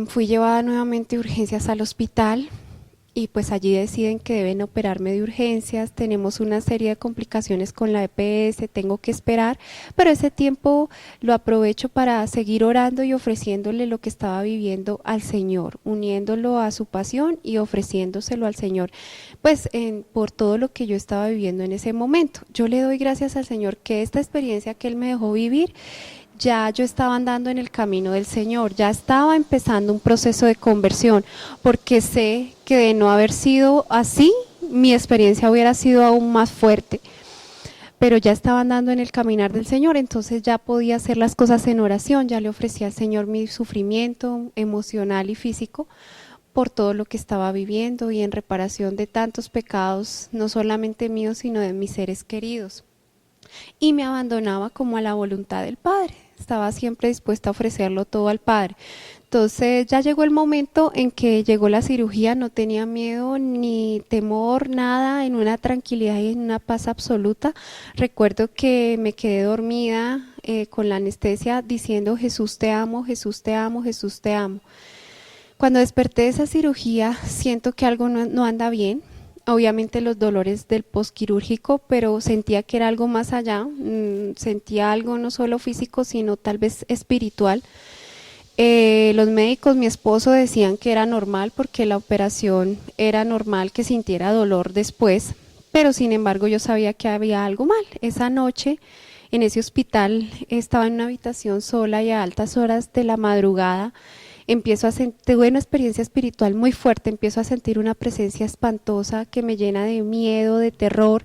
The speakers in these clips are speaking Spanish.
Fui llevada nuevamente de urgencias al hospital y pues allí deciden que deben operarme de urgencias. Tenemos una serie de complicaciones con la EPS, tengo que esperar, pero ese tiempo lo aprovecho para seguir orando y ofreciéndole lo que estaba viviendo al Señor, uniéndolo a su pasión y ofreciéndoselo al Señor, pues por todo lo que yo estaba viviendo en ese momento. Yo le doy gracias al Señor que esta experiencia que Él me dejó vivir, ya yo estaba andando en el camino del Señor, ya estaba empezando un proceso de conversión, porque sé que de no haber sido así, mi experiencia hubiera sido aún más fuerte, pero ya estaba andando en el caminar del Señor, entonces ya podía hacer las cosas en oración, ya le ofrecía al Señor mi sufrimiento emocional y físico por todo lo que estaba viviendo y en reparación de tantos pecados, no solamente míos, sino de mis seres queridos. Y me abandonaba como a la voluntad del Padre. Estaba siempre dispuesta a ofrecerlo todo al Padre. Entonces ya llegó el momento en que llegó la cirugía, no tenía miedo ni temor, nada, en una tranquilidad y en una paz absoluta. Recuerdo que me quedé dormida con la anestesia diciendo Jesús te amo, Jesús te amo, Jesús te amo. Cuando desperté de esa cirugía siento que algo no anda bien, obviamente los dolores del posquirúrgico, pero sentía que era algo más allá, sentía algo no solo físico, sino tal vez espiritual. Los médicos, mi esposo, decían que era normal porque la operación era normal que sintiera dolor después, pero sin embargo yo sabía que había algo mal. Esa noche en ese hospital estaba en una habitación sola y a altas horas de la madrugada empiezo a sentir, tuve una experiencia espiritual muy fuerte, empiezo a sentir una presencia espantosa que me llena de miedo, de terror.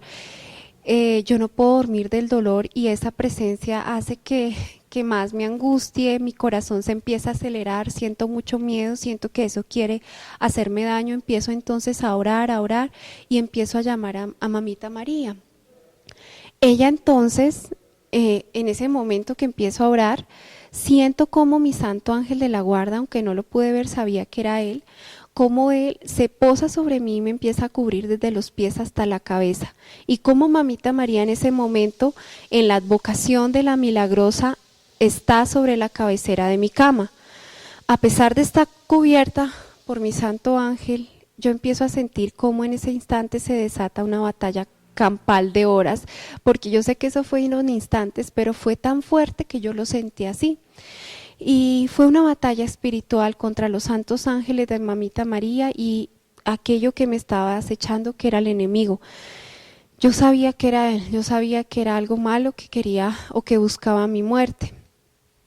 Yo no puedo dormir del dolor y esa presencia hace que más me angustie, mi corazón se empieza a acelerar, siento mucho miedo, siento que eso quiere hacerme daño, empiezo entonces a orar y empiezo a llamar a Mamita María. Ella entonces, en ese momento que empiezo a orar, siento como mi santo ángel de la guarda, aunque no lo pude ver, sabía que era él, como él se posa sobre mí y me empieza a cubrir desde los pies hasta la cabeza. Y como Mamita María en ese momento, en la advocación de la milagrosa, está sobre la cabecera de mi cama. A pesar de estar cubierta por mi santo ángel, yo empiezo a sentir cómo en ese instante se desata una batalla campal de horas, porque yo sé que eso fue en unos instantes, pero fue tan fuerte que yo lo sentí así. Y fue una batalla espiritual contra los santos ángeles de Mamita María y aquello que me estaba acechando, que era el enemigo. Yo sabía que era él, yo sabía que era algo malo que quería o que buscaba mi muerte.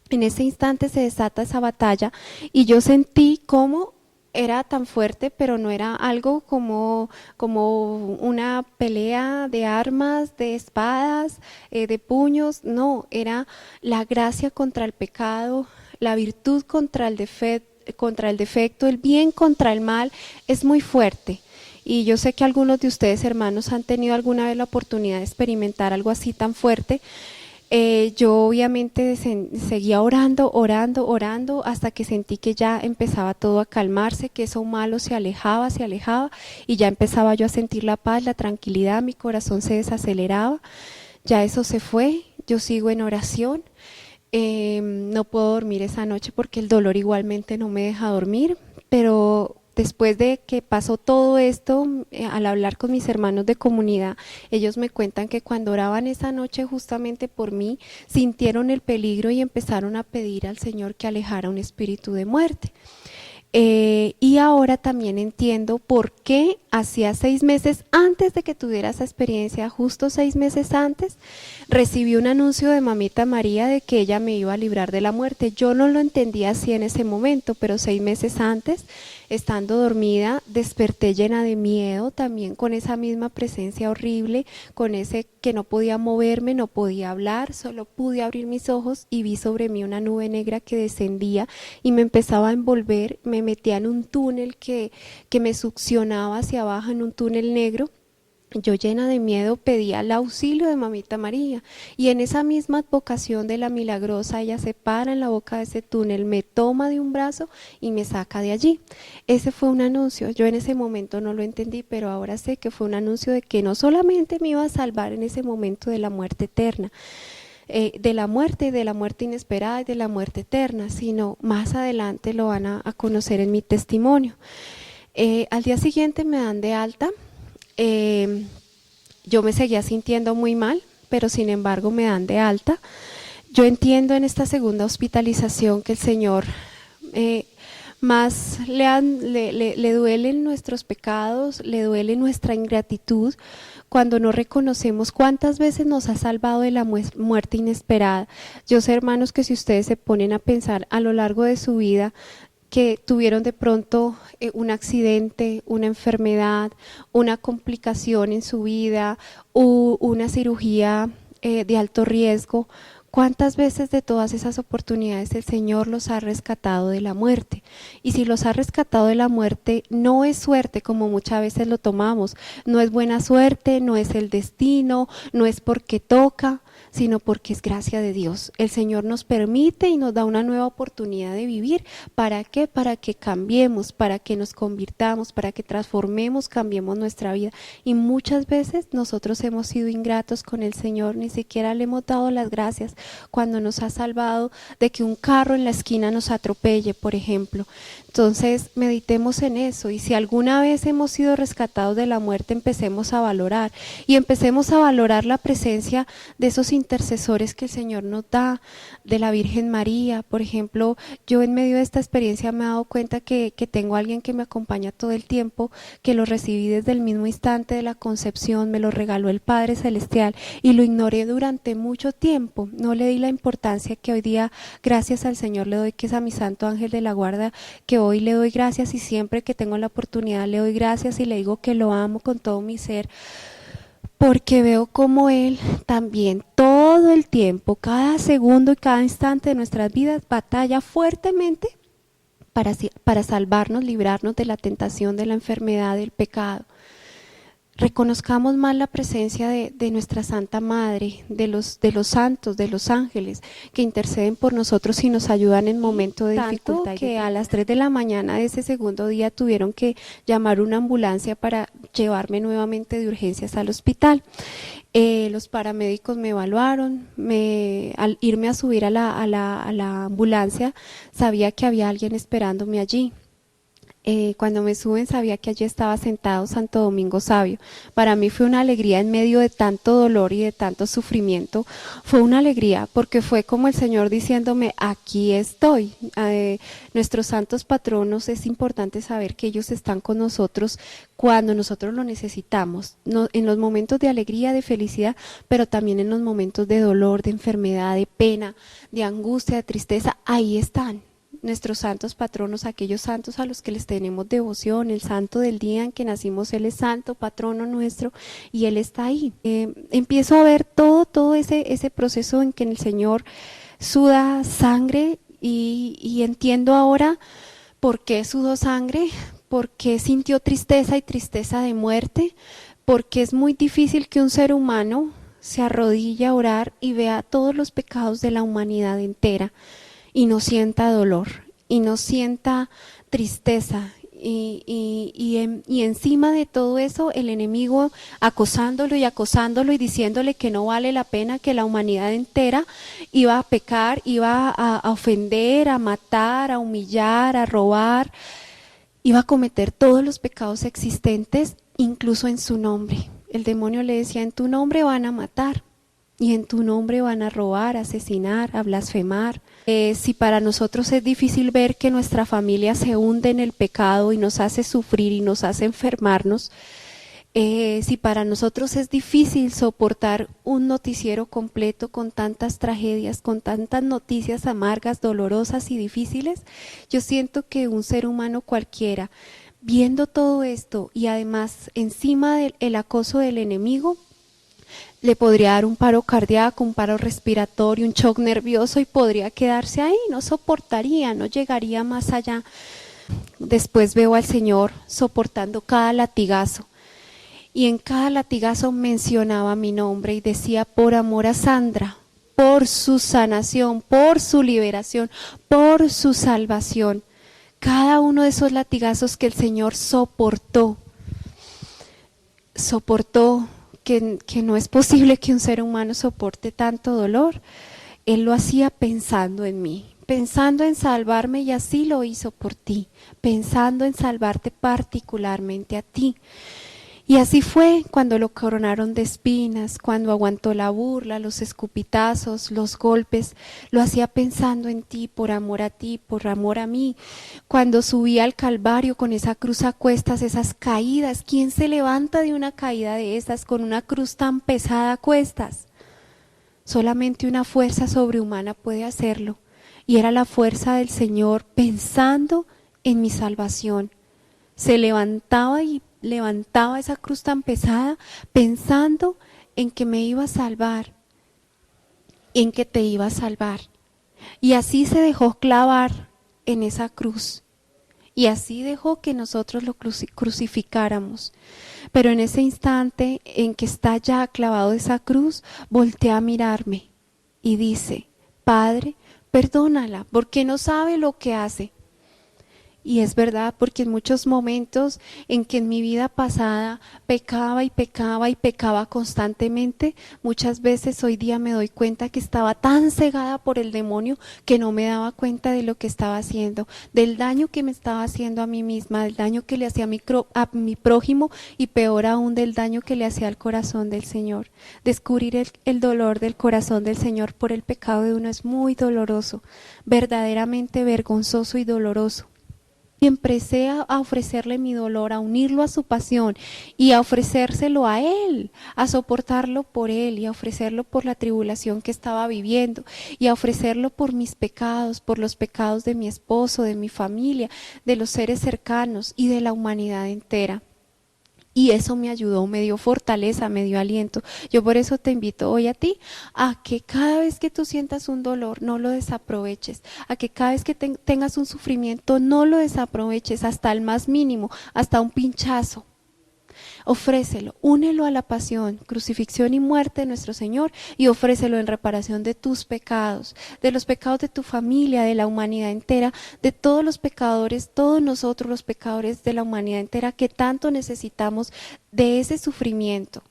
En ese instante se desata esa batalla y yo sentí cómo era tan fuerte, pero no era algo como una pelea de armas, de espadas, de puños, no, era la gracia contra el pecado, la virtud contra el defecto, el bien contra el mal, es muy fuerte. Y yo sé que algunos de ustedes, hermanos, han tenido alguna vez la oportunidad de experimentar algo así tan fuerte. Yo obviamente seguía orando, hasta que sentí que ya empezaba todo a calmarse, que eso malo se alejaba, y ya empezaba yo a sentir la paz, la tranquilidad, mi corazón se desaceleraba, ya eso se fue, yo sigo en oración. No puedo dormir esa noche porque el dolor igualmente no me deja dormir, pero después de que pasó todo esto, al hablar con mis hermanos de comunidad, ellos me cuentan que cuando oraban esa noche justamente por mí, sintieron el peligro y empezaron a pedir al Señor que alejara un espíritu de muerte. Y ahora también entiendo por qué hacía 6 meses antes de que tuviera esa experiencia, justo 6 meses antes, recibí un anuncio de Mamita María de que ella me iba a librar de la muerte. Yo no lo entendía así en ese momento, pero 6 meses antes, estando dormida, desperté llena de miedo, también con esa misma presencia horrible, con ese que no podía moverme, no podía hablar, solo pude abrir mis ojos y vi sobre mí una nube negra que descendía y me empezaba a envolver, me metía en un túnel que me succionaba hacia abajo, en un túnel negro. Yo llena de miedo pedía el auxilio de Mamita María y en esa misma advocación de la milagrosa ella se para en la boca de ese túnel, me toma de un brazo y me saca de allí. Ese fue un anuncio, yo en ese momento no lo entendí, pero ahora sé que fue un anuncio de que no solamente me iba a salvar en ese momento de la muerte eterna, de la muerte y de la muerte inesperada y de la muerte eterna, sino más adelante lo van a conocer en mi testimonio. Al día siguiente me dan de alta. Yo me seguía sintiendo muy mal, pero sin embargo me dan de alta. Yo entiendo en esta segunda hospitalización que el Señor más le duelen nuestros pecados, le duele nuestra ingratitud cuando no reconocemos cuántas veces nos ha salvado de la muerte inesperada. Yo sé, hermanos, que si ustedes se ponen a pensar a lo largo de su vida, que tuvieron de pronto un accidente, una enfermedad, una complicación en su vida, una cirugía de alto riesgo, ¿cuántas veces de todas esas oportunidades el Señor los ha rescatado de la muerte? Y si los ha rescatado de la muerte, no es suerte como muchas veces lo tomamos, no es buena suerte, no es el destino, no es porque toca, sino porque es gracia de Dios. El Señor nos permite y nos da una nueva oportunidad de vivir. ¿Para qué? Para que cambiemos, para que nos convirtamos, para que transformemos, cambiemos nuestra vida. Y muchas veces nosotros hemos sido ingratos con el Señor, ni siquiera le hemos dado las gracias cuando nos ha salvado de que un carro en la esquina nos atropelle, por ejemplo. Entonces meditemos en eso, y si alguna vez hemos sido rescatados de la muerte, empecemos a valorar, y empecemos a valorar la presencia de esos intercesores que el Señor nos da, de la Virgen María. Por ejemplo, yo en medio de esta experiencia me he dado cuenta que tengo a alguien que me acompaña todo el tiempo, que lo recibí desde el mismo instante de la concepción, me lo regaló el Padre Celestial, y lo ignoré durante mucho tiempo, no le di la importancia que hoy día, gracias al Señor, le doy, que es a mi Santo Ángel de la Guarda, que hoy le doy gracias, y siempre que tengo la oportunidad le doy gracias y le digo que lo amo con todo mi ser, porque veo como Él también todo el tiempo, cada segundo y cada instante de nuestras vidas, batalla fuertemente para salvarnos, librarnos de la tentación, de la enfermedad, del pecado. Reconozcamos más la presencia de nuestra Santa Madre, de los santos, de los ángeles, que interceden por nosotros y nos ayudan en momentos de dificultad. Tanto que a las 3 de la mañana de ese segundo día tuvieron que llamar una ambulancia para llevarme nuevamente de urgencias al hospital. Los paramédicos me evaluaron, al irme a subir a la ambulancia, sabía que había alguien esperándome allí. Cuando me suben sabía que allí estaba sentado Santo Domingo Sabio. Para mí fue una alegría en medio de tanto dolor y de tanto sufrimiento. Fue una alegría porque fue como el Señor diciéndome, aquí estoy. Nuestros santos patronos, es importante saber que ellos están con nosotros cuando nosotros lo necesitamos, en los momentos de alegría, de felicidad, pero también en los momentos de dolor, de enfermedad, de pena, de angustia, de tristeza. Ahí están nuestros santos patronos, aquellos santos a los que les tenemos devoción. El santo del día en que nacimos, Él es santo, patrono nuestro, y Él está ahí. Empiezo a ver todo ese proceso en que el Señor suda sangre, y entiendo ahora por qué sudó sangre, por qué sintió tristeza y tristeza de muerte, porque es muy difícil que un ser humano se arrodille a orar y vea todos los pecados de la humanidad entera y no sienta dolor, y no sienta tristeza, y encima de todo eso el enemigo acosándolo y diciéndole que no vale la pena, que la humanidad entera iba a pecar, iba a ofender, a matar, a humillar, a robar, iba a cometer todos los pecados existentes, incluso en su nombre. El demonio le decía, en tu nombre van a matar, y en tu nombre van a robar, a asesinar, a blasfemar. Si para nosotros es difícil ver que nuestra familia se hunde en el pecado y nos hace sufrir y nos hace enfermarnos, si para nosotros es difícil soportar un noticiero completo con tantas tragedias, con tantas noticias amargas, dolorosas y difíciles, yo siento que un ser humano cualquiera, viendo todo esto y además encima del acoso del enemigo, le podría dar un paro cardíaco, un paro respiratorio, un shock nervioso, y podría quedarse ahí, no soportaría, no llegaría más allá. Después veo al Señor soportando cada latigazo, y en cada latigazo mencionaba mi nombre y decía, por amor a Sandra, por su sanación, por su liberación, por su salvación. Cada uno de esos latigazos que el Señor soportó que no es posible que un ser humano soporte tanto dolor. Él lo hacía pensando en mí, pensando en salvarme, y así lo hizo por ti, pensando en salvarte particularmente a ti. Y así fue cuando lo coronaron de espinas, cuando aguantó la burla, los escupitazos, los golpes, lo hacía pensando en ti, por amor a ti, por amor a mí. Cuando subía al Calvario con esa cruz a cuestas, esas caídas, ¿quién se levanta de una caída de esas con una cruz tan pesada a cuestas? Solamente una fuerza sobrehumana puede hacerlo, y era la fuerza del Señor pensando en mi salvación. Se levantaba y levantaba esa cruz tan pesada pensando en que me iba a salvar, en que te iba a salvar. Y así se dejó clavar en esa cruz. Y así dejó que nosotros lo crucificáramos. Pero en ese instante en que está ya clavado esa cruz, voltea a mirarme y dice: Padre, perdónala, porque no sabe lo que hace. Y es verdad, porque en muchos momentos en que en mi vida pasada pecaba y pecaba y pecaba constantemente, muchas veces hoy día me doy cuenta que estaba tan cegada por el demonio que no me daba cuenta de lo que estaba haciendo, del daño que me estaba haciendo a mí misma, del daño que le hacía a mi prójimo, y peor aún del daño que le hacía al corazón del Señor. Descubrir el dolor del corazón del Señor por el pecado de uno es muy doloroso, verdaderamente vergonzoso y doloroso. Y empecé a ofrecerle mi dolor, a unirlo a su pasión y a ofrecérselo a Él, a soportarlo por Él, y a ofrecerlo por la tribulación que estaba viviendo, y a ofrecerlo por mis pecados, por los pecados de mi esposo, de mi familia, de los seres cercanos y de la humanidad entera. Y eso me ayudó, me dio fortaleza, me dio aliento. Yo por eso te invito hoy a ti a que cada vez que tú sientas un dolor, no lo desaproveches. A que cada vez que tengas un sufrimiento, no lo desaproveches hasta el más mínimo, hasta un pinchazo. Ofrécelo, únelo a la pasión, crucifixión y muerte de nuestro Señor, y ofrécelo en reparación de tus pecados, de los pecados de tu familia, de la humanidad entera, de todos los pecadores, todos nosotros los pecadores de la humanidad entera, que tanto necesitamos de ese sufrimiento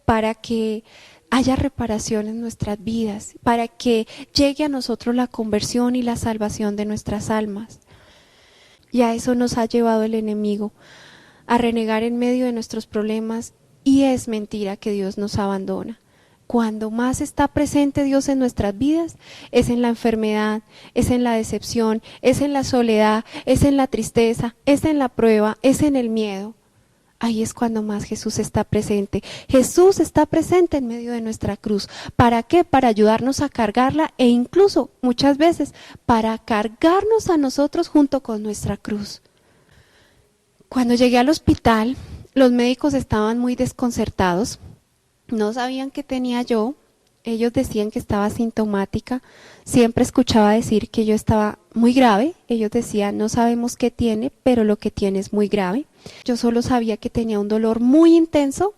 para que haya reparación en nuestras vidas, para que llegue a nosotros la conversión y la salvación de nuestras almas. Y a eso nos ha llevado el enemigo, a renegar en medio de nuestros problemas, y es mentira que Dios nos abandona. Cuando más está presente Dios en nuestras vidas es en la enfermedad, es en la decepción, es en la soledad, es en la tristeza, es en la prueba, es en el miedo. Ahí es cuando más Jesús está presente. Jesús está presente en medio de nuestra cruz. ¿Para qué? Para ayudarnos a cargarla, e incluso muchas veces para cargarnos a nosotros junto con nuestra cruz. Cuando llegué al hospital, los médicos estaban muy desconcertados, no sabían qué tenía yo. Ellos decían que estaba asintomática, siempre escuchaba decir que yo estaba muy grave. Ellos decían: no sabemos qué tiene, pero lo que tiene es muy grave. Yo solo sabía que tenía un dolor muy intenso.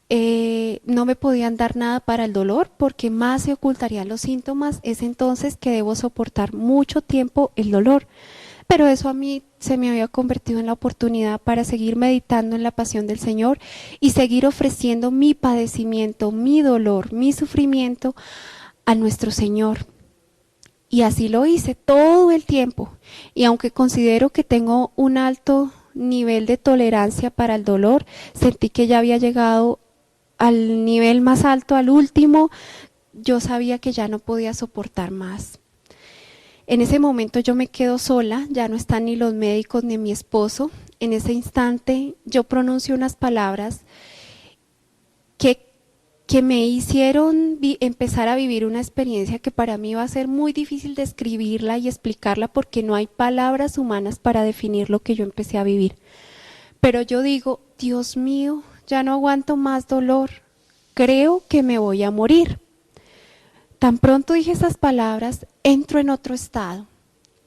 No me podían dar nada para el dolor porque más se ocultarían los síntomas. Es entonces que debo soportar mucho tiempo el dolor. Pero eso a mí se me había convertido en la oportunidad para seguir meditando en la pasión del Señor y seguir ofreciendo mi padecimiento, mi dolor, mi sufrimiento a nuestro Señor. Y así lo hice todo el tiempo. Y aunque considero que tengo un alto nivel de tolerancia para el dolor, sentí que ya había llegado al nivel más alto, al último. Yo sabía que ya no podía soportar más. En ese momento yo me quedo sola, ya no están ni los médicos ni mi esposo. En ese instante yo pronuncio unas palabras que me hicieron empezar a vivir una experiencia que para mí va a ser muy difícil describirla y explicarla, porque no hay palabras humanas para definir lo que yo empecé a vivir. Pero yo digo: Dios mío, ya no aguanto más dolor, creo que me voy a morir. Tan pronto dije esas palabras, entro en otro estado.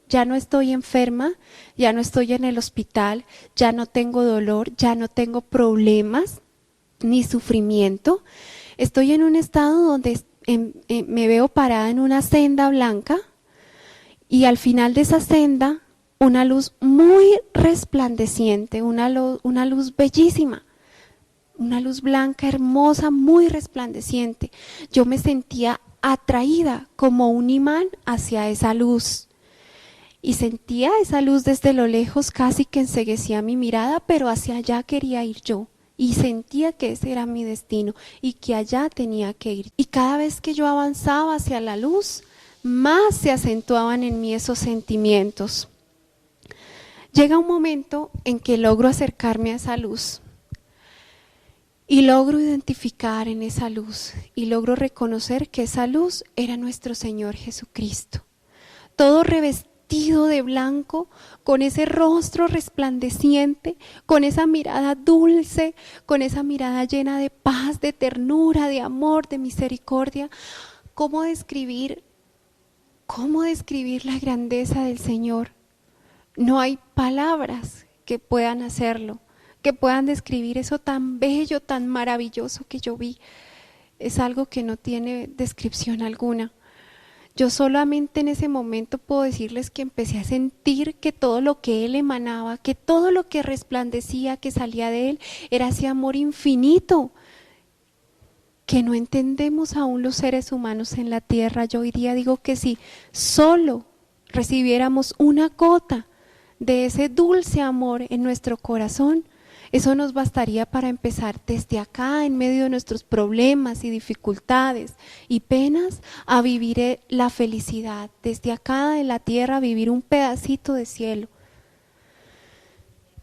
Ya no estoy enferma, ya no estoy en el hospital, ya no tengo dolor, ya no tengo problemas ni sufrimiento. Estoy en un estado donde me veo parada en una senda blanca, y al final de esa senda una luz muy resplandeciente, una luz bellísima. una luz blanca, hermosa, muy resplandeciente. Yo me sentía atraída como un imán hacia esa luz. Y sentía esa luz desde lo lejos, casi que enceguecía mi mirada, pero hacia allá quería ir yo. Y sentía que ese era mi destino y que allá tenía que ir. Y cada vez que yo avanzaba hacia la luz, más se acentuaban en mí esos sentimientos. Llega un momento en que logro acercarme a esa luz y logro identificar en esa luz y logro reconocer que esa luz era nuestro Señor Jesucristo. Todo revestido de blanco, con ese rostro resplandeciente, con esa mirada dulce, con esa mirada llena de paz, de ternura, de amor, de misericordia. ¿Cómo describir la grandeza del Señor? No hay palabras que puedan hacerlo, que puedan describir eso tan bello, tan maravilloso que yo vi. Es algo que no tiene descripción alguna. Yo solamente en ese momento puedo decirles que empecé a sentir que todo lo que Él emanaba, que todo lo que resplandecía, que salía de Él, era ese amor infinito, que no entendemos aún los seres humanos en la tierra. Yo hoy día digo que si solo recibiéramos una gota de ese dulce amor en nuestro corazón, eso nos bastaría para empezar desde acá, en medio de nuestros problemas y dificultades y penas, a vivir la felicidad. Desde acá en la tierra, a vivir un pedacito de cielo.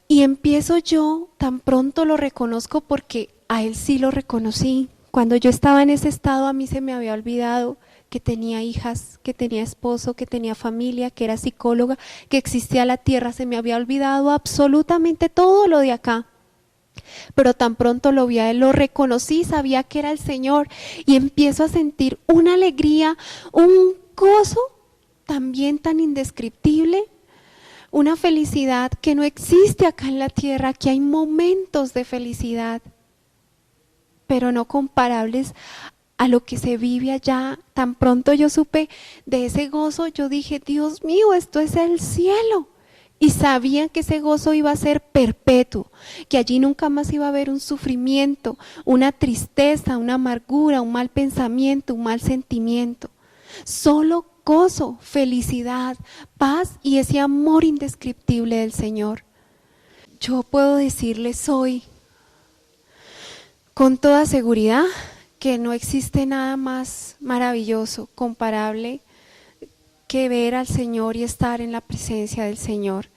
Y empiezo yo, tan pronto lo reconozco, porque a Él sí lo reconocí. Cuando yo estaba en ese estado, a mí se me había olvidado que tenía hijas, que tenía esposo, que tenía familia, que era psicóloga, que existía la tierra. Se me había olvidado absolutamente todo lo de acá. Pero tan pronto lo vi a Él, lo reconocí, sabía que era el Señor y empiezo a sentir una alegría, un gozo también tan indescriptible, una felicidad que no existe acá en la tierra, que hay momentos de felicidad, pero no comparables a lo que se vive allá. Tan pronto yo supe de ese gozo, yo dije, Dios mío, esto es el cielo. Y sabía que ese gozo iba a ser perpetuo, que allí nunca más iba a haber un sufrimiento, una tristeza, una amargura, un mal pensamiento, un mal sentimiento. Solo gozo, felicidad, paz y ese amor indescriptible del Señor. Yo puedo decirles hoy, con toda seguridad, que no existe nada más maravilloso, comparable, que ver al Señor y estar en la presencia del Señor.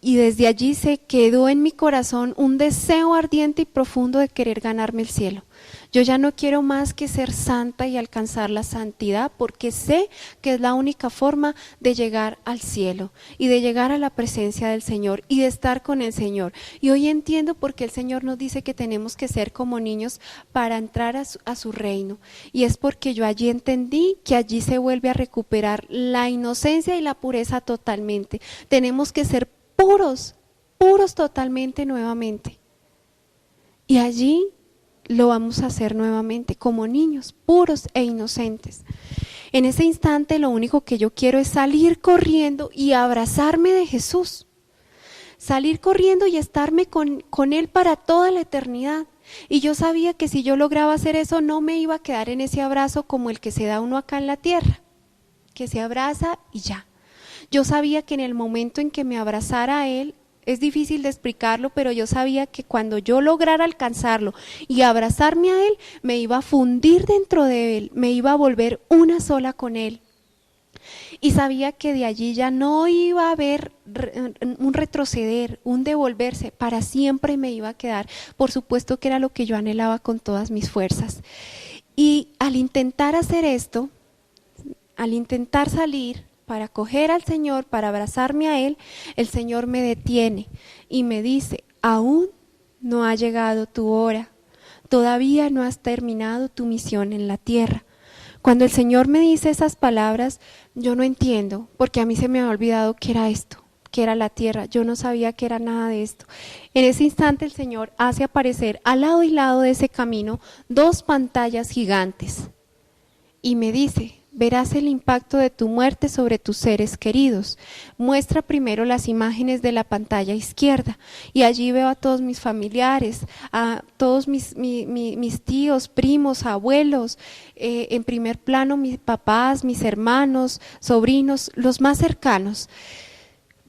Y desde allí se quedó en mi corazón un deseo ardiente y profundo de querer ganarme el cielo. Yo ya no quiero más que ser santa y alcanzar la santidad, porque sé que es la única forma de llegar al cielo y de llegar a la presencia del Señor y de estar con el Señor. Y hoy entiendo por qué el Señor nos dice que tenemos que ser como niños para entrar a su reino. Y es porque yo allí entendí que allí se vuelve a recuperar la inocencia y la pureza totalmente. Tenemos que ser puros, puros totalmente nuevamente. Y allí lo vamos a hacer nuevamente como niños, puros e inocentes. En ese instante lo único que yo quiero es salir corriendo y abrazarme de Jesús. Salir corriendo y estarme con Él para toda la eternidad. Y yo sabía que si yo lograba hacer eso, no me iba a quedar en ese abrazo como el que se da uno acá en la tierra, que se abraza y ya. Yo sabía que en el momento en que me abrazara a Él, es difícil de explicarlo, pero yo sabía que cuando yo lograra alcanzarlo y abrazarme a Él, me iba a fundir dentro de Él, me iba a volver una sola con Él. Y sabía que de allí ya no iba a haber un retroceder, un devolverse, para siempre me iba a quedar. Por supuesto que era lo que yo anhelaba con todas mis fuerzas. Y al intentar hacer esto, al intentar salir para acoger al Señor, para abrazarme a Él, el Señor me detiene y me dice, aún no ha llegado tu hora, todavía no has terminado tu misión en la tierra. Cuando el Señor me dice esas palabras, yo no entiendo, porque a mí se me había olvidado qué era esto, qué era la tierra. Yo no sabía que era nada de esto. En ese instante el Señor hace aparecer al lado y lado de ese camino 2 pantallas gigantes y me dice, verás el impacto de tu muerte sobre tus seres queridos. Muestra primero las imágenes de la pantalla izquierda y allí veo a todos mis familiares, a todos mis tíos, primos, abuelos, en primer plano mis papás, mis hermanos, sobrinos, los más cercanos.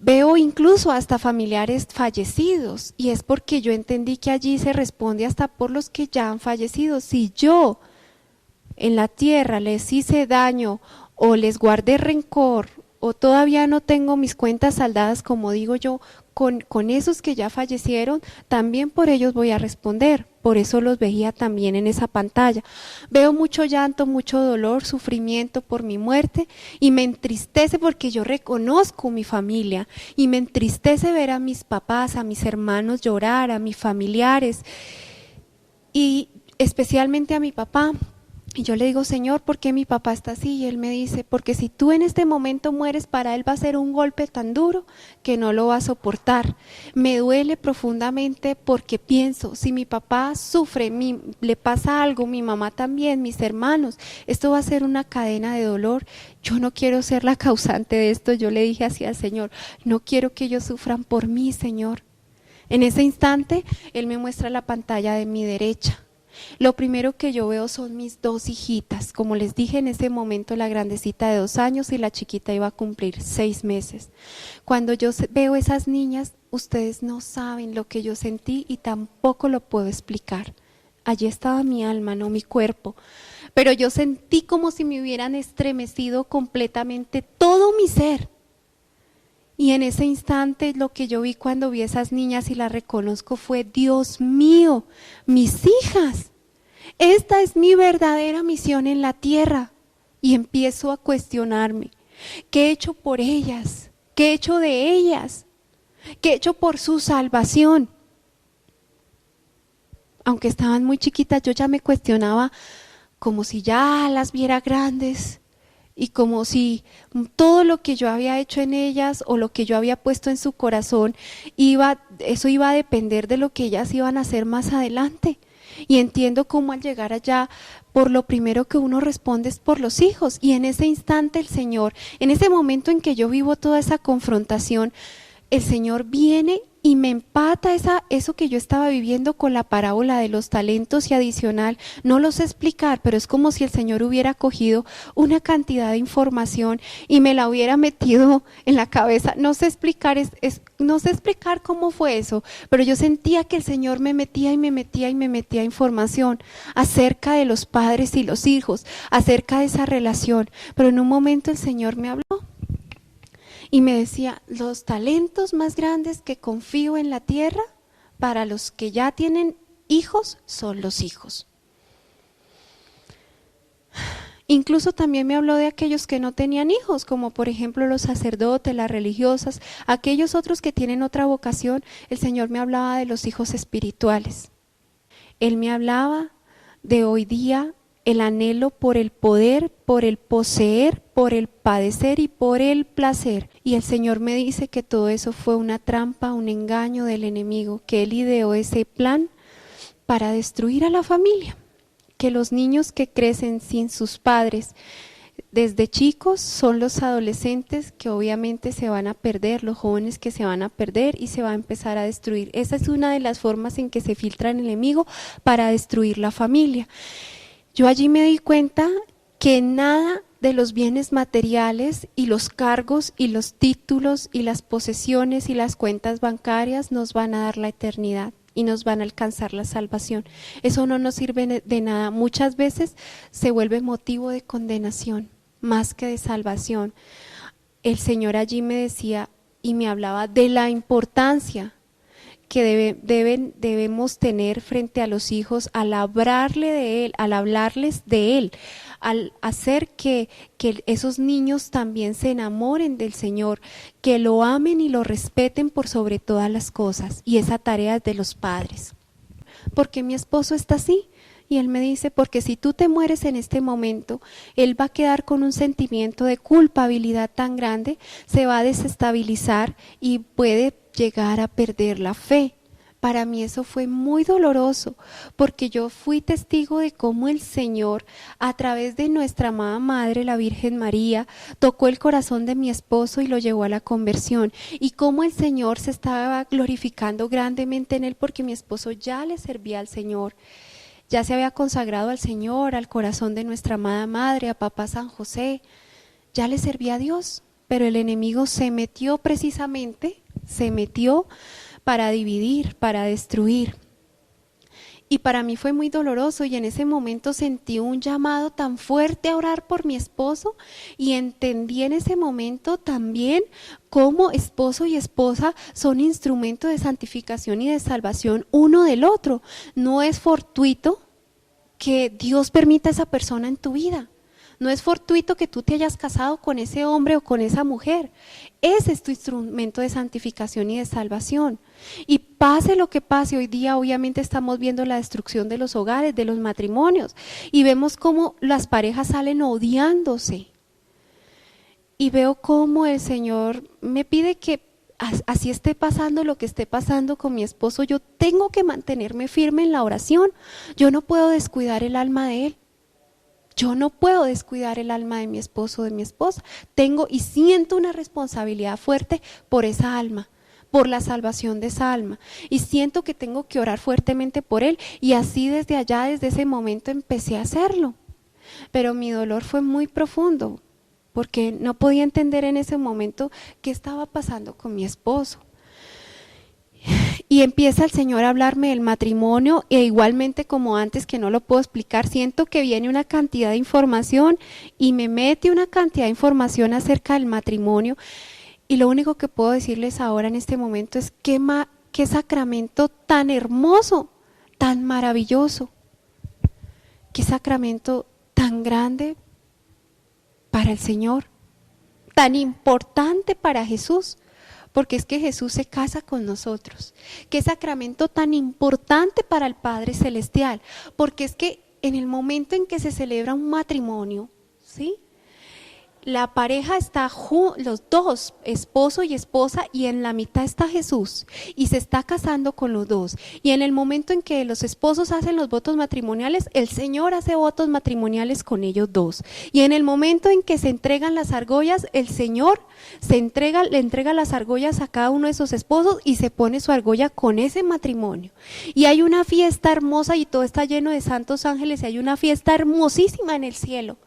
Veo incluso hasta familiares fallecidos y es porque yo entendí que allí se responde hasta por los que ya han fallecido. Si yo en la tierra les hice daño o les guardé rencor o todavía no tengo mis cuentas saldadas, como digo yo, con esos que ya fallecieron, también por ellos voy a responder. Por eso los veía también en esa pantalla. Veo mucho llanto, mucho dolor, sufrimiento por mi muerte y me entristece porque yo reconozco mi familia y me entristece ver a mis papás, a mis hermanos llorar, a mis familiares y especialmente a mi papá. Y yo le digo, Señor, ¿por qué mi papá está así? Y Él me dice, porque si tú en este momento mueres, para Él va a ser un golpe tan duro que no lo va a soportar. Me duele profundamente porque pienso, si mi papá sufre, le pasa algo, mi mamá también, mis hermanos, esto va a ser una cadena de dolor. Yo no quiero ser la causante de esto. Yo le dije así al Señor, no quiero que ellos sufran por mí, Señor. En ese instante, Él me muestra la pantalla de mi derecha. Lo primero que yo veo son mis dos hijitas. Como les dije, en ese momento la grandecita de 2 años y la chiquita iba a cumplir 6 meses. Cuando yo veo esas niñas, ustedes no saben lo que yo sentí y tampoco lo puedo explicar. Allí estaba mi alma, no mi cuerpo. Pero yo sentí como si me hubieran estremecido completamente todo mi ser. Y en ese instante lo que yo vi cuando vi a esas niñas y las reconozco fue, Dios mío, mis hijas, esta es mi verdadera misión en la tierra. Y empiezo a cuestionarme, ¿qué he hecho por ellas? ¿Qué he hecho de ellas? ¿Qué he hecho por su salvación? Aunque estaban muy chiquitas, yo ya me cuestionaba como si ya las viera grandes. Y como si todo lo que yo había hecho en ellas o lo que yo había puesto en su corazón, eso iba a depender de lo que ellas iban a hacer más adelante. Y entiendo cómo al llegar allá, por lo primero que uno responde es por los hijos. Y en ese instante el Señor, en ese momento en que yo vivo toda esa confrontación, el Señor viene y me empata eso que yo estaba viviendo con la parábola de los talentos y adicional. No lo sé explicar, pero es como si el Señor hubiera cogido una cantidad de información y me la hubiera metido en la cabeza. No sé explicar, no sé explicar cómo fue eso, pero yo sentía que el Señor me metía y me metía y me metía información acerca de los padres y los hijos, acerca de esa relación. Pero en un momento el Señor me habló. Y me decía, los talentos más grandes que confío en la tierra para los que ya tienen hijos son los hijos. Incluso también me habló de aquellos que no tenían hijos, como por ejemplo los sacerdotes, las religiosas, aquellos otros que tienen otra vocación. El Señor me hablaba de los hijos espirituales. Él me hablaba de hoy día el anhelo por el poder, por el poseer, por el padecer y por el placer. Y el Señor me dice que todo eso fue una trampa, un engaño del enemigo, que Él ideó ese plan para destruir a la familia. Que los niños que crecen sin sus padres desde chicos son los adolescentes que obviamente se van a perder, los jóvenes que se van a perder y se va a empezar a destruir. Esa es una de las formas en que se filtra el enemigo para destruir la familia. Yo allí me di cuenta que nada de los bienes materiales y los cargos y los títulos y las posesiones y las cuentas bancarias nos van a dar la eternidad y nos van a alcanzar la salvación. Eso no nos sirve de nada. Muchas veces se vuelve motivo de condenación más que de salvación. El Señor allí me decía y me hablaba de la importancia que debemos tener frente a los hijos al hablarle de Él, al hablarles de Él, al hacer que esos niños también se enamoren del Señor, que lo amen y lo respeten por sobre todas las cosas. Y esa tarea es de los padres. ¿Por qué mi esposo está así? Y él me dice, porque si tú te mueres en este momento, él va a quedar con un sentimiento de culpabilidad tan grande, se va a desestabilizar y puede llegar a perder la fe. Para mí eso fue muy doloroso, porque yo fui testigo de cómo el Señor, a través de nuestra amada Madre, la Virgen María, tocó el corazón de mi esposo y lo llevó a la conversión, y cómo el Señor se estaba glorificando grandemente en él, porque mi esposo ya le servía al Señor, ya se había consagrado al Señor, al corazón de nuestra amada Madre, a Papá San José, ya le servía a Dios, pero el enemigo se metió para dividir, para destruir. Y para mí fue muy doloroso, y en ese momento sentí un llamado tan fuerte a orar por mi esposo, y entendí en ese momento también cómo esposo y esposa son instrumento de santificación y de salvación uno del otro. No es fortuito que Dios permita a esa persona en tu vida. No es fortuito que tú te hayas casado con ese hombre o con esa mujer. Ese es tu instrumento de santificación y de salvación. Y pase lo que pase, hoy día obviamente estamos viendo la destrucción de los hogares, de los matrimonios, y vemos cómo las parejas salen odiándose. Y veo cómo el Señor me pide que así esté pasando lo que esté pasando con mi esposo, yo tengo que mantenerme firme en la oración. Yo no puedo descuidar el alma de él. Yo no puedo descuidar el alma de mi esposo o de mi esposa. Tengo y siento una responsabilidad fuerte por esa alma, por la salvación de esa alma. Y siento que tengo que orar fuertemente por él. Y así desde allá, desde ese momento empecé a hacerlo. Pero mi dolor fue muy profundo, porque no podía entender en ese momento qué estaba pasando con mi esposo. Y empieza el Señor a hablarme del matrimonio, e igualmente como antes, que no lo puedo explicar, siento que viene una cantidad de información y me mete una cantidad de información acerca del matrimonio, y lo único que puedo decirles ahora en este momento es qué sacramento tan hermoso, tan maravilloso, qué sacramento tan grande para el Señor, tan importante para Jesús. Porque es que Jesús se casa con nosotros. Qué sacramento tan importante para el Padre Celestial. Porque es que en el momento en que se celebra un matrimonio, ¿sí?, la pareja está los dos, esposo y esposa, y en la mitad está Jesús, y se está casando con los dos. Y en el momento en que los esposos hacen los votos matrimoniales, el Señor hace votos matrimoniales con ellos dos. Y en el momento en que se entregan las argollas, el Señor le entrega las argollas a cada uno de esos esposos y se pone su argolla con ese matrimonio. Y hay una fiesta hermosa, y todo está lleno de santos ángeles, y hay una fiesta hermosísima en el cielo,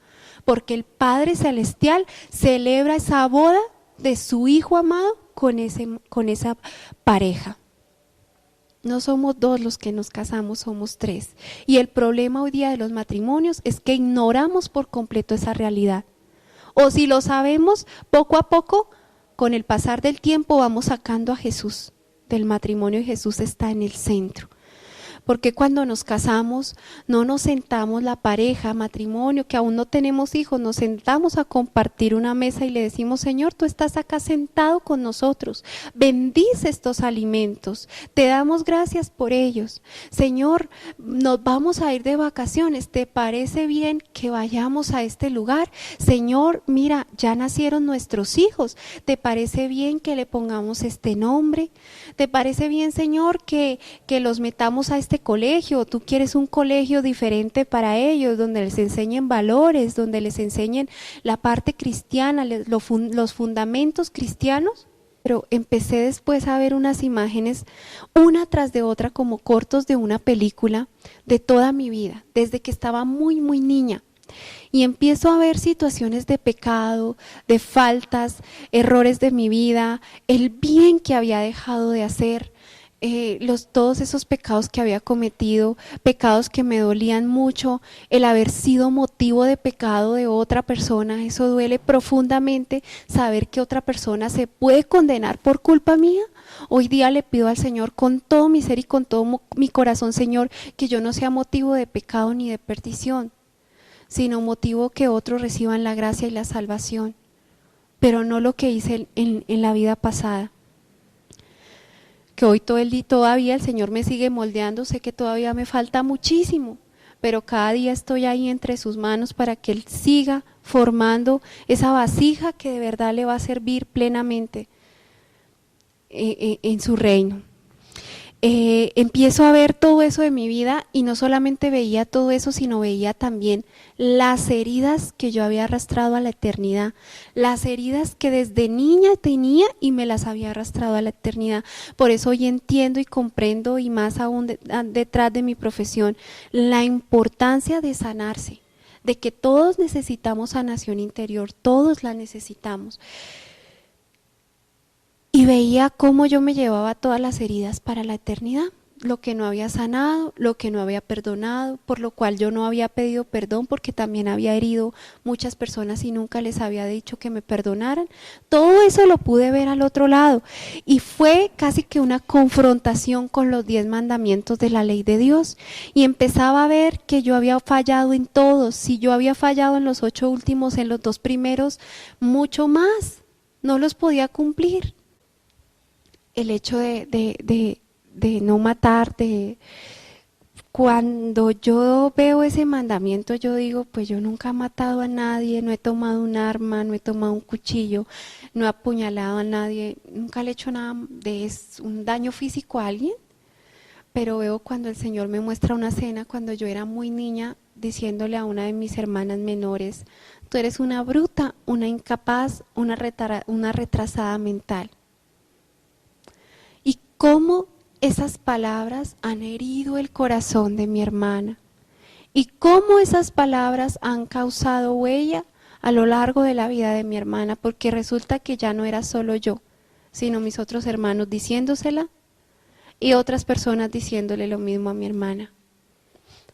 porque el Padre Celestial celebra esa boda de su Hijo amado con esa pareja. No somos dos los que nos casamos, somos tres. Y el problema hoy día de los matrimonios es que ignoramos por completo esa realidad. O si lo sabemos, poco a poco, con el pasar del tiempo, vamos sacando a Jesús del matrimonio, y Jesús está en el centro. Porque cuando nos casamos no nos sentamos la pareja, matrimonio, que aún no tenemos hijos, nos sentamos a compartir una mesa y le decimos: Señor, tú estás acá sentado con nosotros, bendice estos alimentos, te damos gracias por ellos. Señor, nos vamos a ir de vacaciones, ¿te parece bien que vayamos a este lugar? Señor, mira, ya nacieron nuestros hijos, ¿te parece bien que le pongamos este nombre? ¿Te parece bien, Señor, que los metamos a este colegio? ¿Tú quieres un colegio diferente para ellos, donde les enseñen valores, donde les enseñen la parte cristiana, los fundamentos cristianos? Pero empecé después a ver unas imágenes, una tras de otra, como cortos de una película de toda mi vida, desde que estaba muy, muy niña. Y empiezo a ver situaciones de pecado, de faltas, errores de mi vida, el bien que había dejado de hacer, todos esos pecados que había cometido, pecados que me dolían mucho, el haber sido motivo de pecado de otra persona. Eso duele profundamente, saber que otra persona se puede condenar por culpa mía. Hoy día le pido al Señor con todo mi ser y con todo mi corazón, Señor, que yo no sea motivo de pecado ni de perdición, sino motivo que otros reciban la gracia y la salvación, pero no lo que hice en la vida pasada. Que hoy todavía el Señor me sigue moldeando, sé que todavía me falta muchísimo, pero cada día estoy ahí entre sus manos para que Él siga formando esa vasija que de verdad le va a servir plenamente en su reino. empiezo a ver todo eso de mi vida y no solamente veía todo eso, sino veía también las heridas que yo había arrastrado a la eternidad, las heridas que desde niña tenía y me las había arrastrado a la eternidad. Por eso hoy entiendo y comprendo, y más aún detrás de mi profesión, la importancia de sanarse, de que todos necesitamos sanación interior, todos la necesitamos. Y veía cómo yo me llevaba todas las heridas para la eternidad, lo que no había sanado, lo que no había perdonado, por lo cual yo no había pedido perdón porque también había herido muchas personas y nunca les había dicho que me perdonaran. Todo eso lo pude ver al otro lado y fue casi que una confrontación con los 10 mandamientos de la ley de Dios, y empezaba a ver que yo había fallado en todos. Si yo había fallado en los 8 últimos, en los 2 primeros, mucho más, no los podía cumplir. El hecho de no matar, cuando yo veo ese mandamiento, yo digo, pues yo nunca he matado a nadie, no he tomado un arma, no he tomado un cuchillo, no he apuñalado a nadie, nunca le he hecho nada de un daño físico a alguien. Pero veo cuando el Señor me muestra una escena cuando yo era muy niña, diciéndole a una de mis hermanas menores, tú eres una bruta, una incapaz, una retrasada mental. Y cómo esas palabras han herido el corazón de mi hermana. Y cómo esas palabras han causado huella a lo largo de la vida de mi hermana, porque resulta que ya no era solo yo, sino mis otros hermanos diciéndosela y otras personas diciéndole lo mismo a mi hermana.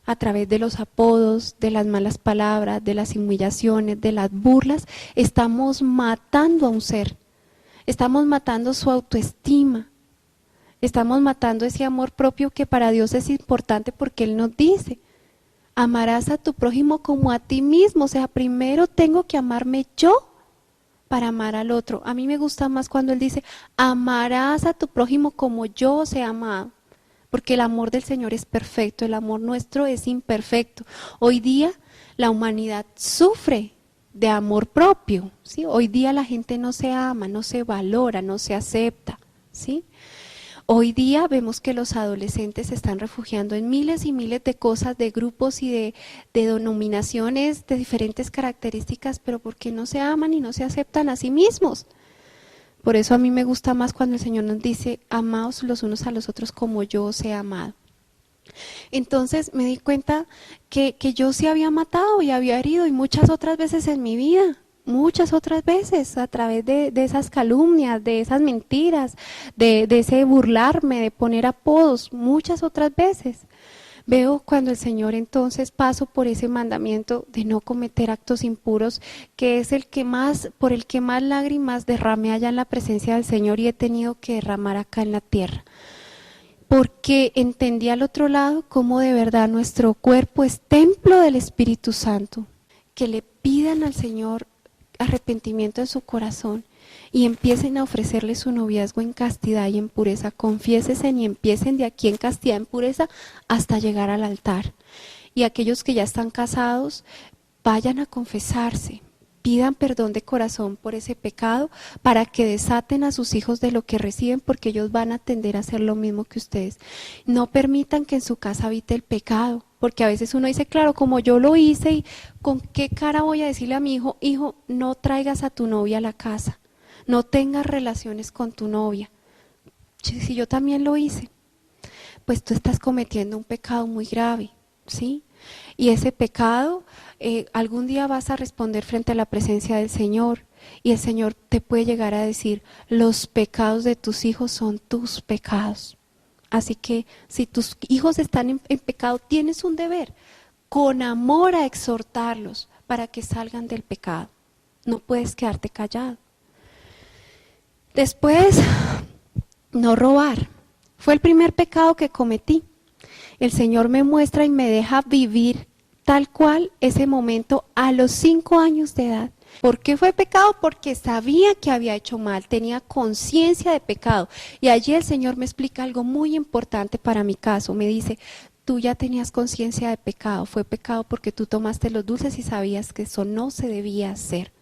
A través de los apodos, de las malas palabras, de las humillaciones, de las burlas, estamos matando a un ser. Estamos matando su autoestima. Estamos matando ese amor propio que para Dios es importante, porque Él nos dice, amarás a tu prójimo como a ti mismo. O sea, primero tengo que amarme yo para amar al otro. A mí me gusta más cuando Él dice, amarás a tu prójimo como yo os he amado. Porque el amor del Señor es perfecto, el amor nuestro es imperfecto. Hoy día la humanidad sufre de amor propio, ¿sí? Hoy día la gente no se ama, no se valora, no se acepta, ¿sí? Hoy día vemos que los adolescentes se están refugiando en miles y miles de cosas, de grupos y de denominaciones de diferentes características, pero porque no se aman y no se aceptan a sí mismos. Por eso a mí me gusta más cuando el Señor nos dice, amaos los unos a los otros como yo os he amado. Entonces me di cuenta que yo sí había matado y había herido, y muchas otras veces en mi vida. Muchas otras veces, a través de esas calumnias, de esas mentiras, de ese burlarme, de poner apodos, muchas otras veces. Veo cuando el Señor, entonces paso por ese mandamiento de no cometer actos impuros, que es el que más, por el que más lágrimas derramé allá en la presencia del Señor y he tenido que derramar acá en la tierra. Porque entendí al otro lado cómo de verdad nuestro cuerpo es templo del Espíritu Santo. Que le pidan al Señor arrepentimiento en su corazón y empiecen a ofrecerle su noviazgo en castidad y en pureza. Confiésense y empiecen de aquí en castidad, en pureza, hasta llegar al altar. Y aquellos que ya están casados, vayan a confesarse, pidan perdón de corazón por ese pecado, para que desaten a sus hijos de lo que reciben, porque ellos van a tender a hacer lo mismo que ustedes. No permitan que en su casa habite el pecado, porque a veces uno dice, claro, como yo lo hice, y ¿con qué cara voy a decirle a mi hijo, hijo, no traigas a tu novia a la casa, no tengas relaciones con tu novia? Si yo también lo hice, pues tú estás cometiendo un pecado muy grave, ¿sí? Y ese pecado, algún día vas a responder frente a la presencia del Señor, y el Señor te puede llegar a decir, los pecados de tus hijos son tus pecados. Así que si tus hijos están en pecado, tienes un deber, con amor, a exhortarlos para que salgan del pecado. No puedes quedarte callado. Después, no robar. Fue el primer pecado que cometí. El Señor me muestra y me deja vivir tal cual ese momento a los 5 años de edad. ¿Por qué fue pecado? Porque sabía que había hecho mal, tenía conciencia de pecado. Y allí el Señor me explica algo muy importante para mi caso. Me dice, tú ya tenías conciencia de pecado, fue pecado porque tú tomaste los dulces y sabías que eso no se debía hacer.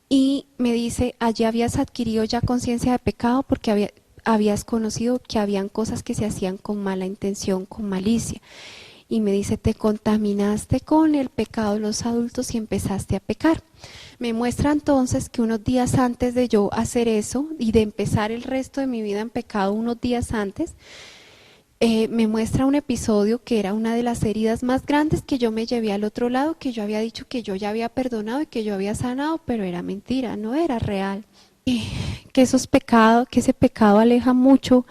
Y me dice, allí habías adquirido ya conciencia de pecado porque habías conocido que habían cosas que se hacían con mala intención, con malicia. Y me dice, te contaminaste con el pecado de los adultos y empezaste a pecar. Me muestra entonces que unos días antes de yo hacer eso y de empezar el resto de mi vida en pecado unos días antes, me muestra un episodio que era una de las heridas más grandes que yo me llevé al otro lado, que yo había dicho que yo ya había perdonado y que yo había sanado, pero era mentira, no era real. Y que ese pecado aleja mucho,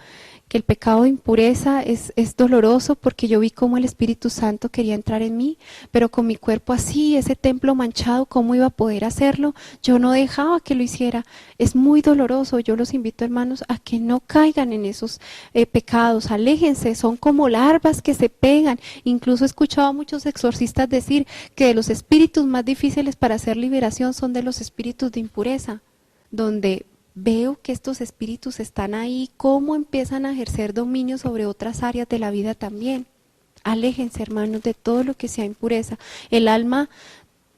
que el pecado de impureza es doloroso porque yo vi cómo el Espíritu Santo quería entrar en mí, pero con mi cuerpo así, ese templo manchado, ¿cómo iba a poder hacerlo? Yo no dejaba que lo hiciera. Es muy doloroso. Yo los invito, hermanos, a que no caigan en esos pecados, aléjense, son como larvas que se pegan. Incluso he escuchado a muchos exorcistas decir que de los espíritus más difíciles para hacer liberación son de los espíritus de impureza, donde veo que estos espíritus están ahí, cómo empiezan a ejercer dominio sobre otras áreas de la vida también. Aléjense, hermanos, de todo lo que sea impureza. El alma,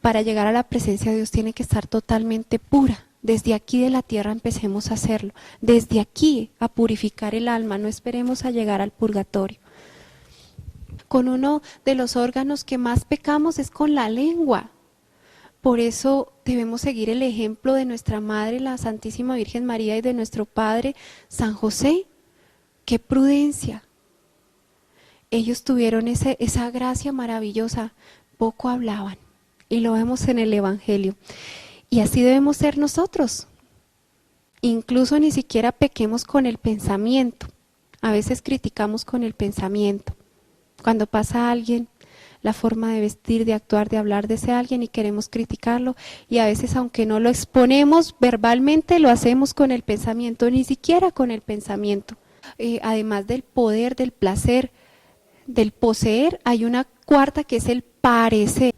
para llegar a la presencia de Dios, tiene que estar totalmente pura. Desde aquí de la tierra empecemos a hacerlo. Desde aquí a purificar el alma, no esperemos a llegar al purgatorio. Con uno de los órganos que más pecamos es con la lengua. Por eso debemos seguir el ejemplo de nuestra Madre, la Santísima Virgen María, y de nuestro Padre, San José. ¡Qué prudencia! Ellos tuvieron esa gracia maravillosa, poco hablaban, y lo vemos en el Evangelio. Y así debemos ser nosotros. Incluso ni siquiera pequemos con el pensamiento. A veces criticamos con el pensamiento. Cuando pasa alguien, la forma de vestir, de actuar, de hablar de ese alguien y queremos criticarlo, y a veces aunque no lo exponemos verbalmente, lo hacemos con el pensamiento, ni siquiera con el pensamiento. Además del poder, del placer, del poseer, hay una cuarta que es el parecer.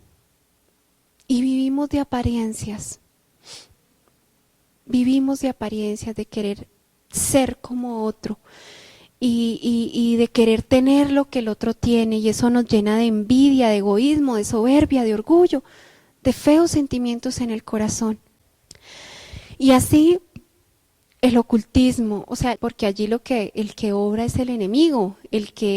Y vivimos de apariencias. Vivimos de apariencias, de querer ser como otro. Y de querer tener lo que el otro tiene, y eso nos llena de envidia, de egoísmo, de soberbia, de orgullo, de feos sentimientos en el corazón. Y así el ocultismo, o sea, porque allí el que obra es el enemigo,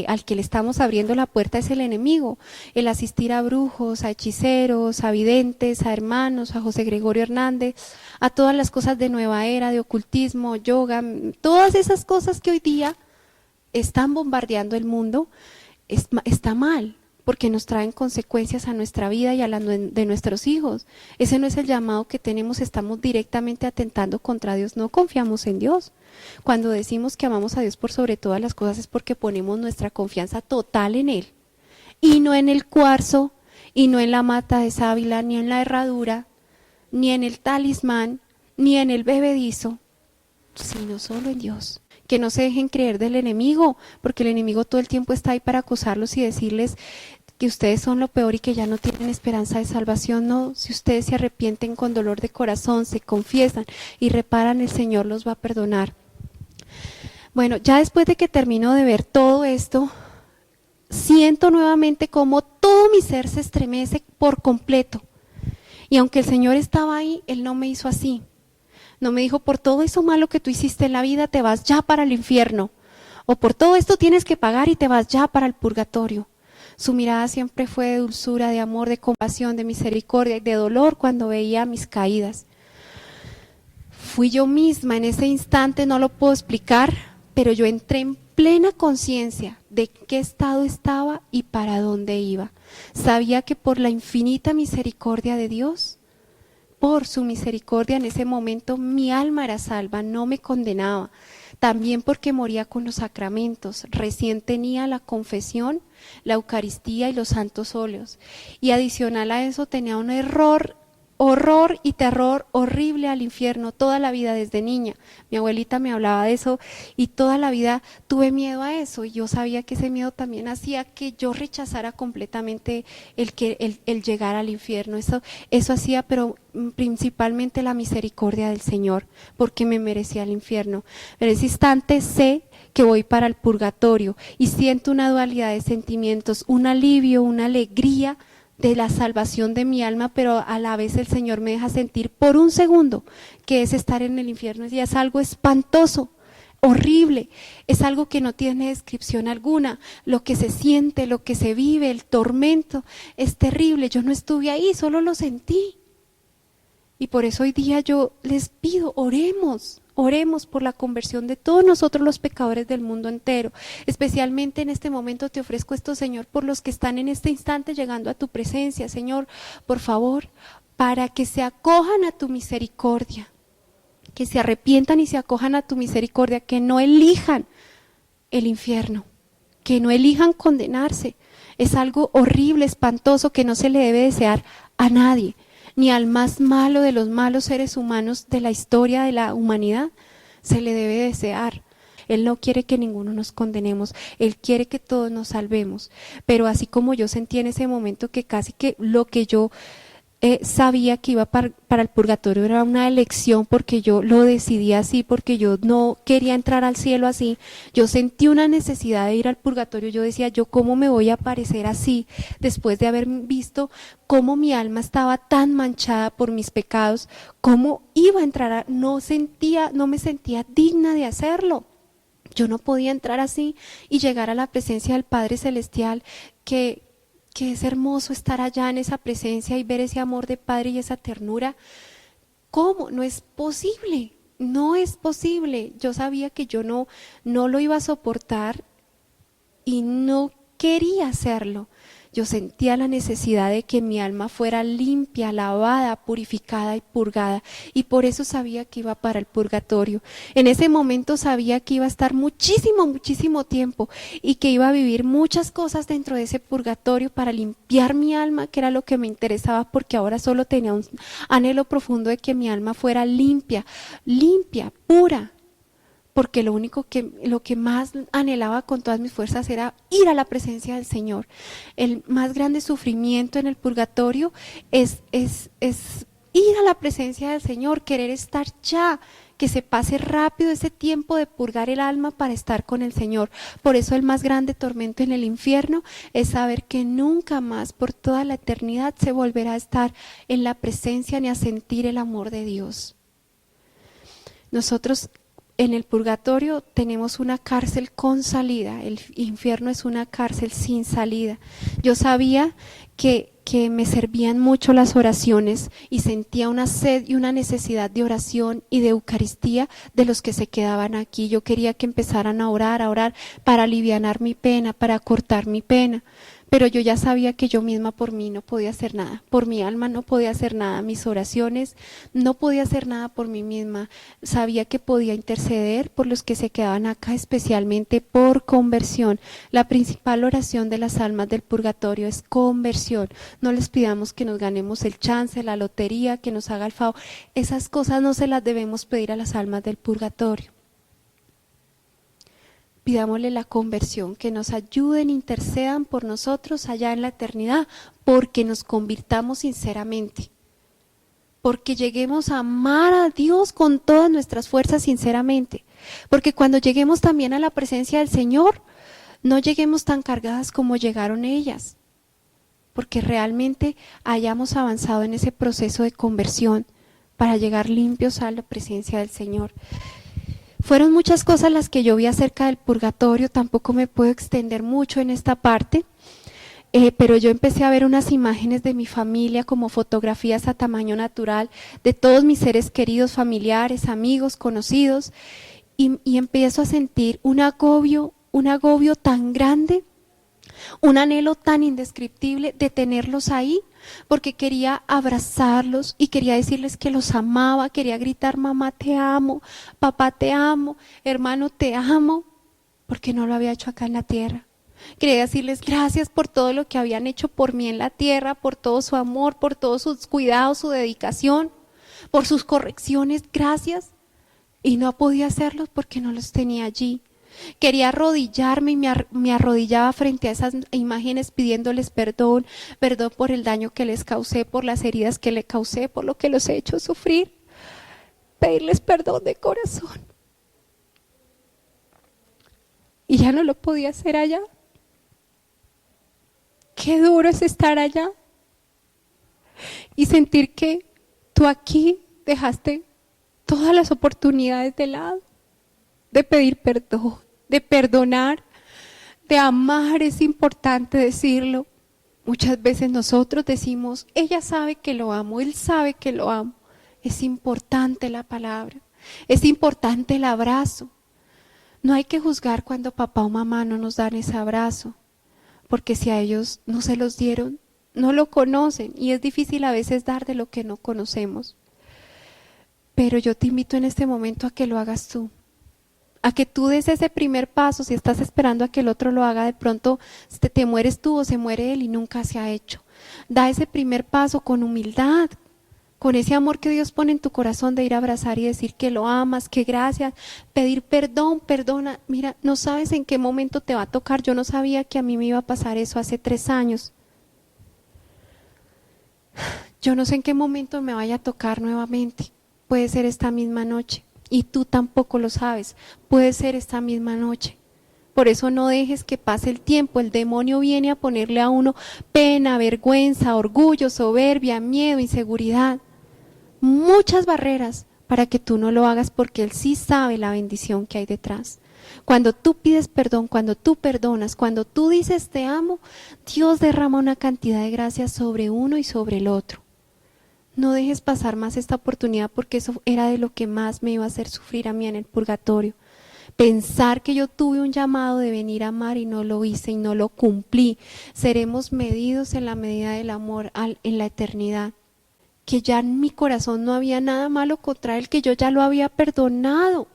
al que le estamos abriendo la puerta es el enemigo. El asistir a brujos, a hechiceros, a videntes, a hermanos, a José Gregorio Hernández, a todas las cosas de nueva era, de ocultismo, yoga, todas esas cosas que hoy día están bombardeando el mundo, está mal, porque nos traen consecuencias a nuestra vida y a la de nuestros hijos. Ese no es el llamado que tenemos, estamos directamente atentando contra Dios, no confiamos en Dios. Cuando decimos que amamos a Dios por sobre todas las cosas es porque ponemos nuestra confianza total en Él, y no en el cuarzo, y no en la mata de sábila, ni en la herradura, ni en el talismán, ni en el bebedizo, sino solo en Dios. Que no se dejen creer del enemigo, porque el enemigo todo el tiempo está ahí para acusarlos y decirles que ustedes son lo peor y que ya no tienen esperanza de salvación. No, si ustedes se arrepienten con dolor de corazón, se confiesan y reparan, el Señor los va a perdonar. Bueno, ya después de que termino de ver todo esto, siento nuevamente como todo mi ser se estremece por completo. Y aunque el Señor estaba ahí, Él no me hizo así. No me dijo, por todo eso malo que tú hiciste en la vida, te vas ya para el infierno. O por todo esto tienes que pagar y te vas ya para el purgatorio. Su mirada siempre fue de dulzura, de amor, de compasión, de misericordia y de dolor cuando veía mis caídas. Fui yo misma en ese instante, no lo puedo explicar, pero yo entré en plena conciencia de qué estado estaba y para dónde iba. Sabía que por la infinita misericordia de Dios, por su misericordia en ese momento mi alma era salva, no me condenaba. También porque moría con los sacramentos, recién tenía la confesión, la Eucaristía y los santos óleos. Y adicional a eso tenía un horror y terror horrible al infierno toda la vida desde niña. Mi abuelita me hablaba de eso y toda la vida tuve miedo a eso, y yo sabía que ese miedo también hacía que yo rechazara completamente el llegar al infierno. Eso hacía, pero principalmente la misericordia del Señor, porque me merecía el infierno. En ese instante sé que voy para el purgatorio y siento una dualidad de sentimientos, un alivio, una alegría de la salvación de mi alma, pero a la vez el Señor me deja sentir por un segundo que es estar en el infierno, y es algo espantoso, horrible, es algo que no tiene descripción alguna. Lo que se siente, lo que se vive, el tormento, es terrible. Yo no estuve ahí, solo lo sentí. Y por eso hoy día yo les pido, oremos. Oremos por la conversión de todos nosotros los pecadores del mundo entero. Especialmente en este momento te ofrezco esto, Señor, por los que están en este instante llegando a tu presencia. Señor, por favor, para que se acojan a tu misericordia, que se arrepientan y se acojan a tu misericordia, que no elijan el infierno, que no elijan condenarse. Es algo horrible, espantoso, que no se le debe desear a nadie, ni al más malo de los malos seres humanos de la historia de la humanidad se le debe desear. Él no quiere que ninguno nos condenemos, Él quiere que todos nos salvemos. Pero así como yo sentí en ese momento que casi que lo que yo sabía que iba para el purgatorio era una elección, porque yo lo decidí así, porque yo no quería entrar al cielo así. Yo sentí una necesidad de ir al purgatorio. Yo decía, yo cómo me voy a aparecer así después de haber visto cómo mi alma estaba tan manchada por mis pecados, cómo iba a entrar, no me sentía digna de hacerlo. Yo no podía entrar así y llegar a la presencia del Padre Celestial, que es hermoso estar allá en esa presencia y ver ese amor de Padre y esa ternura. ¿Cómo? No es posible, no es posible. Yo sabía que yo no lo iba a soportar y no quería hacerlo. Yo sentía la necesidad de que mi alma fuera limpia, lavada, purificada y purgada, y por eso sabía que iba para el purgatorio. En ese momento sabía que iba a estar muchísimo, muchísimo tiempo y que iba a vivir muchas cosas dentro de ese purgatorio para limpiar mi alma, que era lo que me interesaba, porque ahora solo tenía un anhelo profundo de que mi alma fuera limpia, pura. Porque lo que más anhelaba con todas mis fuerzas era ir a la presencia del Señor. El más grande sufrimiento en el purgatorio es ir a la presencia del Señor, querer estar ya, que se pase rápido ese tiempo de purgar el alma para estar con el Señor. Por eso el más grande tormento en el infierno es saber que nunca más, por toda la eternidad, se volverá a estar en la presencia ni a sentir el amor de Dios. Nosotros en el purgatorio tenemos una cárcel con salida, el infierno es una cárcel sin salida. Yo sabía que me servían mucho las oraciones y sentía una sed y una necesidad de oración y de Eucaristía de los que se quedaban aquí. Yo quería que empezaran a orar para alivianar mi pena, para cortar mi pena. Pero yo ya sabía que yo misma por mí no podía hacer nada, por mi alma no podía hacer nada, mis oraciones no podía hacer nada por mí misma. Sabía que podía interceder por los que se quedaban acá, especialmente por conversión. La principal oración de las almas del purgatorio es conversión. No les pidamos que nos ganemos el chance, la lotería, que nos haga el favor. Esas cosas no se las debemos pedir a las almas del purgatorio. Pidámosle la conversión, que nos ayuden, intercedan por nosotros allá en la eternidad, porque nos convirtamos sinceramente, porque lleguemos a amar a Dios con todas nuestras fuerzas sinceramente, porque cuando lleguemos también a la presencia del Señor, no lleguemos tan cargadas como llegaron ellas, porque realmente hayamos avanzado en ese proceso de conversión para llegar limpios a la presencia del Señor. Fueron muchas cosas las que yo vi acerca del purgatorio, tampoco me puedo extender mucho en esta parte, pero yo empecé a ver unas imágenes de mi familia como fotografías a tamaño natural, de todos mis seres queridos, familiares, amigos, conocidos, y empiezo a sentir un agobio tan grande, un anhelo tan indescriptible de tenerlos ahí, porque quería abrazarlos y quería decirles que los amaba, quería gritar: mamá te amo, papá te amo, hermano te amo, porque no lo había hecho acá en la tierra. Quería decirles gracias por todo lo que habían hecho por mí en la tierra, por todo su amor, por todos sus cuidados, su dedicación, por sus correcciones, gracias. Y no podía hacerlos porque no los tenía allí. Quería arrodillarme y me arrodillaba frente a esas imágenes pidiéndoles perdón por el daño que les causé, por las heridas que les causé, por lo que los he hecho sufrir. Pedirles perdón de corazón. Y ya no lo podía hacer allá. Qué duro es estar allá y sentir que tú aquí dejaste todas las oportunidades de lado. de pedir perdón, de perdonar, de amar. Es importante decirlo. Muchas veces nosotros decimos, ella sabe que lo amo, él sabe que lo amo. Es importante la palabra, es importante el abrazo. No hay que juzgar cuando papá o mamá no nos dan ese abrazo, porque si a ellos no se los dieron, no lo conocen y es difícil a veces dar de lo que no conocemos. Pero yo te invito en este momento a que lo hagas tú, a que tú des ese primer paso. Si estás esperando a que el otro lo haga, de pronto te mueres tú o se muere él y nunca se ha hecho. Da ese primer paso con humildad, con ese amor que Dios pone en tu corazón de ir a abrazar y decir que lo amas, que gracias, pedir perdón, perdona. Mira, no sabes en qué momento te va a tocar. Yo no sabía que a mí me iba a pasar eso hace 3 años. Yo no sé en qué momento me vaya a tocar nuevamente. Puede ser esta misma noche y tú tampoco lo sabes. Puede ser esta misma noche. Por eso no dejes que pase el tiempo. El demonio viene a ponerle a uno pena, vergüenza, orgullo, soberbia, miedo, inseguridad. Muchas barreras para que tú no lo hagas, porque él sí sabe la bendición que hay detrás. Cuando tú pides perdón, cuando tú perdonas, cuando tú dices te amo, Dios derrama una cantidad de gracias sobre uno y sobre el otro. No dejes pasar más esta oportunidad, porque eso era de lo que más me iba a hacer sufrir a mí en el purgatorio. Pensar que yo tuve un llamado de venir a amar y no lo hice y no lo cumplí. Seremos medidos en la medida del amor en la eternidad. Que ya en mi corazón no había nada malo contra él, que yo ya lo había perdonado,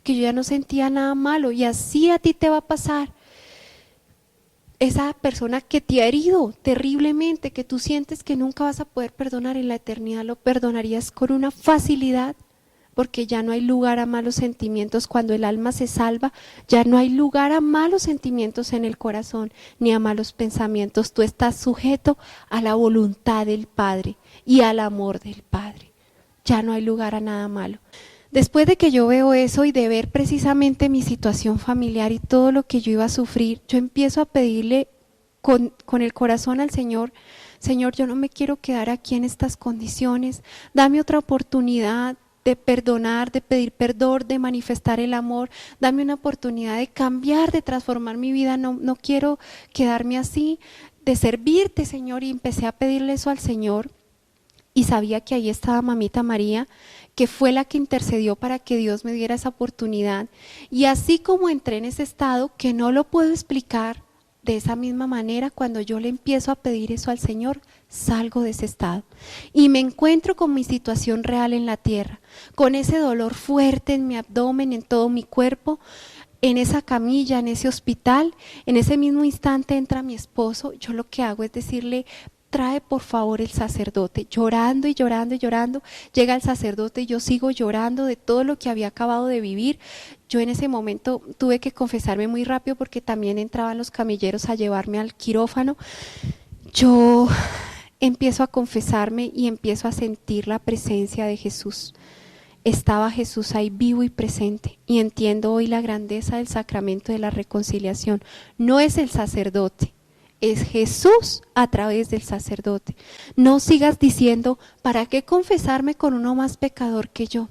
que yo ya no sentía nada malo, y así a ti te va a pasar. Esa persona que te ha herido terriblemente, que tú sientes que nunca vas a poder perdonar, en la eternidad lo perdonarías con una facilidad, porque ya no hay lugar a malos sentimientos. Cuando el alma se salva, ya no hay lugar a malos sentimientos en el corazón, ni a malos pensamientos. Tú estás sujeto a la voluntad del Padre y al amor del Padre. Ya no hay lugar a nada malo. Después de que yo veo eso y de ver precisamente mi situación familiar y todo lo que yo iba a sufrir, yo empiezo a pedirle con el corazón al Señor: Señor, yo no me quiero quedar aquí en estas condiciones, dame otra oportunidad de perdonar, de pedir perdón, de manifestar el amor, dame una oportunidad de cambiar, de transformar mi vida, no quiero quedarme así, de servirte, Señor. Y empecé a pedirle eso al Señor, y sabía que ahí estaba Mamita María, que fue la que intercedió para que Dios me diera esa oportunidad. Y así como entré en ese estado, que no lo puedo explicar, de esa misma manera, cuando yo le empiezo a pedir eso al Señor, salgo de ese estado y me encuentro con mi situación real en la tierra, con ese dolor fuerte en mi abdomen, en todo mi cuerpo, en esa camilla, en ese hospital. En ese mismo instante entra mi esposo. Yo lo que hago es decirle: trae por favor el sacerdote. Llorando y llorando y llorando, llega el sacerdote y yo sigo llorando de todo lo que había acabado de vivir. Yo en ese momento tuve que confesarme muy rápido, porque también entraban los camilleros a llevarme al quirófano. Yo empiezo a confesarme y empiezo a sentir la presencia de Jesús. Estaba Jesús ahí vivo y presente, y entiendo hoy la grandeza del sacramento de la reconciliación. No es el sacerdote, es Jesús a través del sacerdote. No sigas diciendo: ¿para qué confesarme con uno más pecador que yo?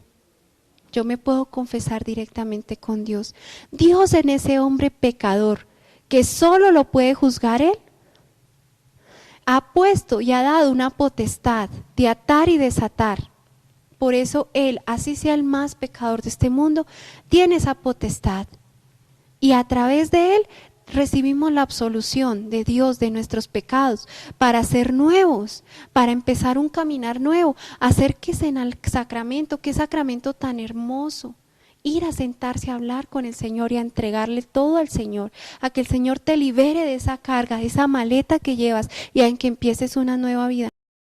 Yo me puedo confesar directamente con Dios. Dios, en ese hombre pecador, que solo lo puede juzgar Él, ha puesto y ha dado una potestad de atar y desatar. Por eso Él, así sea el más pecador de este mundo, tiene esa potestad. Y a través de Él recibimos la absolución de Dios de nuestros pecados, para ser nuevos, para empezar un caminar nuevo. Acérquese al sacramento. Qué sacramento tan hermoso. Ir a sentarse a hablar con el Señor y a entregarle todo al Señor, a que el Señor te libere de esa carga, de esa maleta que llevas, y a que empieces una nueva vida.